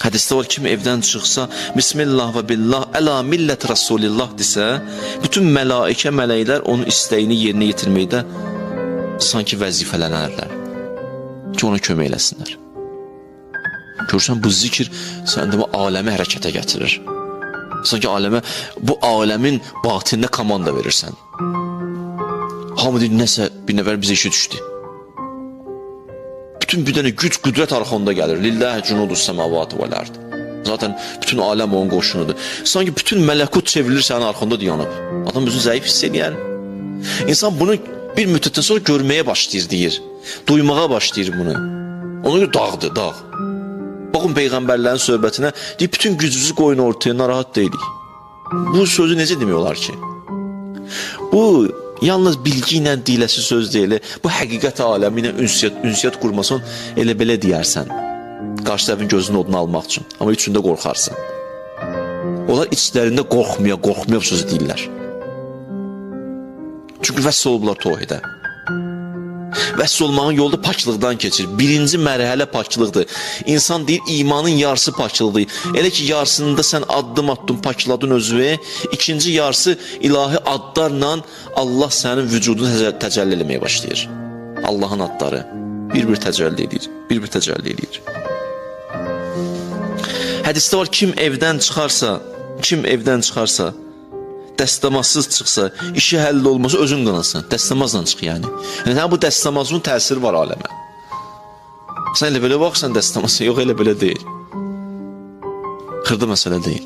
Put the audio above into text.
Hədisdə var, kim evdən çıxsa, Bismillah və billah, əla millət Rasulillah desə, bütün mələklər onun istəyini yerinə yetirməkdə sanki vəzifələnərlər ki, ona kömək eləsinlər. Görürsən, bu zikr səndə bu aləmi hərəkətə gətirir. Sanki bu aləmin batində komanda verirsən. Hamı deyir, nəsə bir nəfər bizə işi düşdü. Bütün bir dənə güc, qüdrət arxonda gəlir. Lillahi cunudus səmavatı vəl ard. Zaten bütün aləm onun qoşunudur. Sanki bütün mələkut çevrilir sənin arxonda dayanıb. Adam özünü zəif hiss edir. İnsan bunu bir müddətdən sonra görməyə başlayır, deyir. Duymağa başlayır bunu. Ona görə dağdır, dağ. Baxın Peyğəmbərlərin söhbətinə, deyir, bütün gücünüzü qoyun ortaya, narahat deyilik. Bu sözü necə demək olar ki? Bu, yalnız bilgi ilə deyiləsi söz deyil, bu həqiqət aləmi ilə ünsiyyət qurmasın, elə belə deyərsən. Qarşı tərəfin gözünün odunu almaq üçün, amma içində qorxarsan. Onlar içlərində qorxmaya sözü deyirlər. Çünki vəsl olublar tohidə. Vəsl olmağın yolda paklıqdan keçir. Birinci mərhələ paklıqdır. İnsan deyir, imanın yarısı paklıqdır. Elə ki, yarısında sən addım pakladın özünü, ikinci yarısı ilahi adlarla Allah sənin vücudunu təcəlli eləməyə başlayır. Allahın adları bir-bir təcəlli edir. Hədisdə var, kim evdən çıxarsa, dəstəmazsız çıxsa, işi həll olmasa özün qanasın. Dəstəmazla çıx yəni. Yəni bu dəstəmazın təsiri var aləmə. Sən elə belə baxsan dəstəmazsa, yox elə belə deyil. Xırda məsələ deyil.